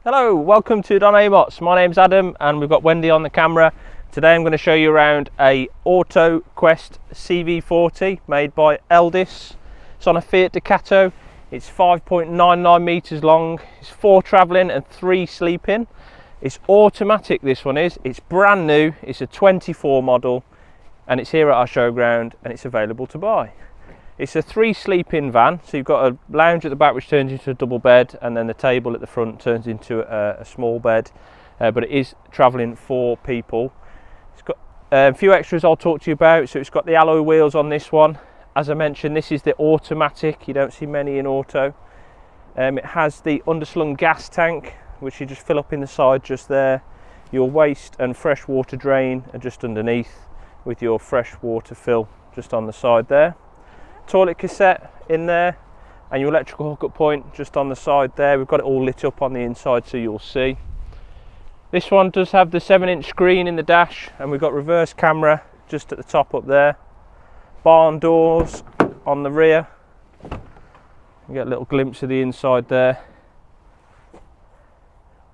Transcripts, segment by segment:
Hello, welcome to Don Amots. My name's Adam and we've got Wendy on the camera. Today I'm going to show you around a Autoquest Cv40 made by Elddis. It's on a Fiat Ducato. It's 5.99 metres long. It's 4 travelling and 3 sleeping. It's automatic, this one is. It's brand new. It's a 24 model and it's here at our showground and it's available to buy. It's a 3 sleeping van, so you've got a lounge at the back which turns into a double bed, and then the table at the front turns into a small bed, but it is travelling 4 people. It's got a few extras I'll talk to you about. So it's got the alloy wheels on this one. As I mentioned, this is the automatic. You don't see many in auto. It has the underslung gas tank which you just fill up in the side just there. Your waste and fresh water drain are just underneath with your fresh water fill just on the side there. Toilet cassette in there and your electrical hookup point just on the side there. We've got it all lit up on the inside so you'll see. This one does have the 7-inch screen in the dash and we've got reverse camera just at the top up there. Barn doors on the rear. You get a little glimpse of the inside there.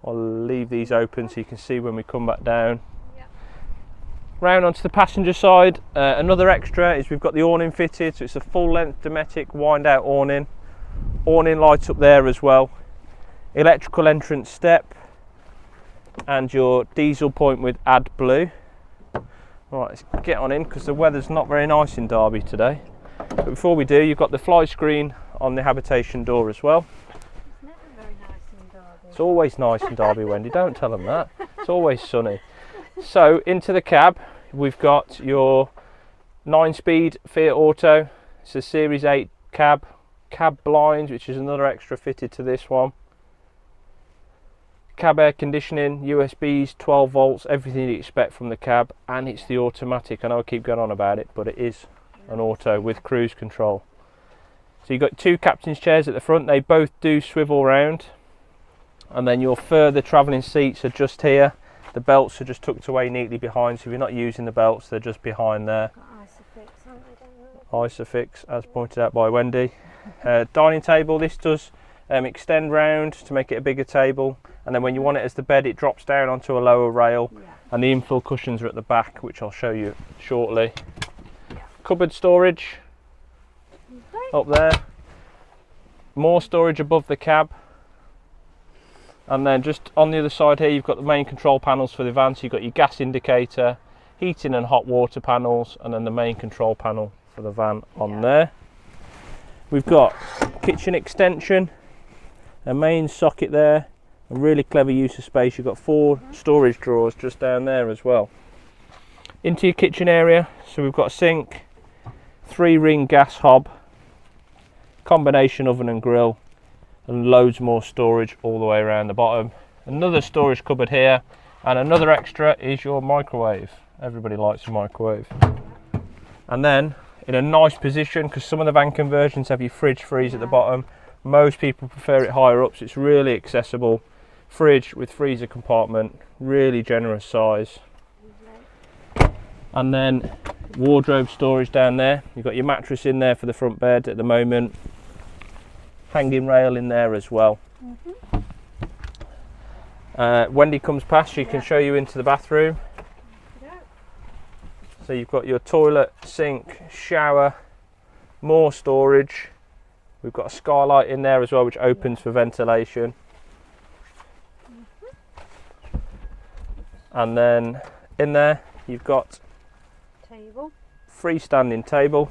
I'll leave these open so you can see when we come back down. Round onto the passenger side, another extra is we've got the awning fitted, so it's a full length Dometic wind out awning. Awning lights up there as well. Electrical entrance step and your diesel point with AdBlue. Right, let's get on in because the weather's not very nice in Derby today. But before we do, you've got the fly screen on the habitation door as well. It's never very nice in Derby. It's always nice in Derby, Wendy, don't tell them that. It's always sunny. So into the cab we've got your 9-speed Fiat Auto. It's a Series 8 cab blinds, which is another extra fitted to this one. Cab air conditioning, USBs, 12 volts, everything you expect from the cab, and it's the automatic. I know I keep going on about it, but it is an auto with cruise control. So you've got 2 captain's chairs at the front. They both do swivel round, and then your further travelling seats are just here. The belts are just tucked away neatly behind, so if you're not using the belts, they're just behind there. Isofix, as pointed out by Wendy. Dining table, this does extend round to make it a bigger table, and then when you want it as the bed, it drops down onto a lower rail, and the infill cushions are at the back, which I'll show you shortly. Cupboard storage up there. More storage above the cab. And then just on the other side here, you've got the main control panels for the van. So you've got your gas indicator, heating and hot water panels, and then the main control panel for the van on there. We've got kitchen extension, a main socket there, a really clever use of space. You've got 4 storage drawers just down there as well. Into your kitchen area, so we've got a sink, 3-ring gas hob, combination oven and grill, and loads more storage all the way around the bottom. Another storage cupboard here, and another extra is your microwave. Everybody likes a microwave. And then in a nice position, because some of the van conversions have your fridge freeze at the bottom, most people prefer it higher up, so it's really accessible. Fridge with freezer compartment, really generous size. And then wardrobe storage down there. You've got your mattress in there for the front bed at the moment. Hanging rail in there as well. Wendy comes past, she can show you into the bathroom. So you've got your toilet, sink, shower, more storage. We've got a skylight in there as well, which opens for ventilation. And then in there you've got Table. Freestanding table.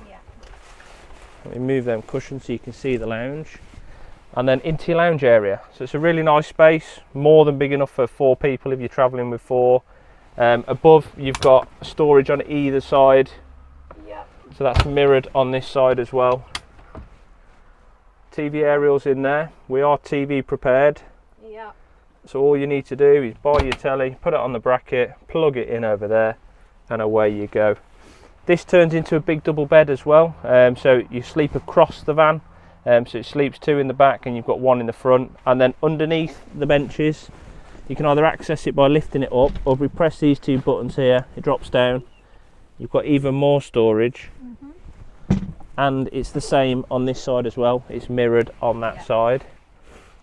Let me move them cushions so you can see the lounge. And then into your lounge area. So it's a really nice space, more than big enough for 4 people if you're travelling with 4. Above you've got storage on either side. So that's mirrored on this side as well. TV aerials in there. We are TV prepared. So all you need to do is buy your telly, put it on the bracket, plug it in over there, and away you go. This turns into a big double bed as well, so you sleep across the van. So it sleeps 2 in the back and you've got 1 in the front, and then underneath the benches you can either access it by lifting it up, or if we press these 2 buttons here, it drops down. You've got even more storage. And it's the same on this side as well, it's mirrored on that side.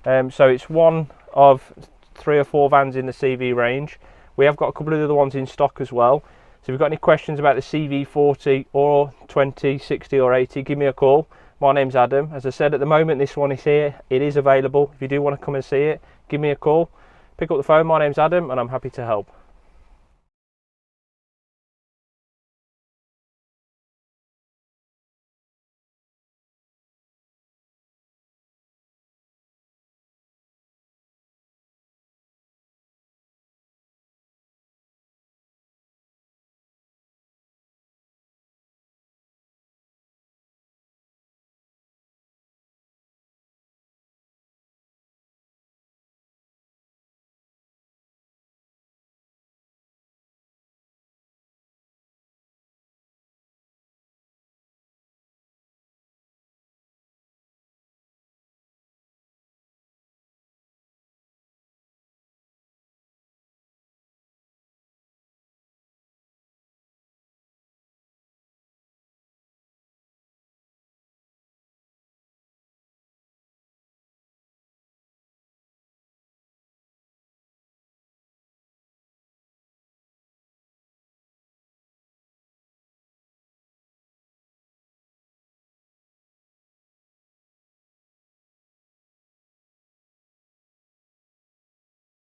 So it's one of 3 or 4 vans in the CV range. We have got a couple of the other ones in stock as well. So if you've got any questions about the CV40 or 20, 60 or 80, give me a call. My name's Adam. As I said, at the moment this one is here. It is available. If you do want to come and see it, give me a call. Pick up the phone. My name's Adam and I'm happy to help.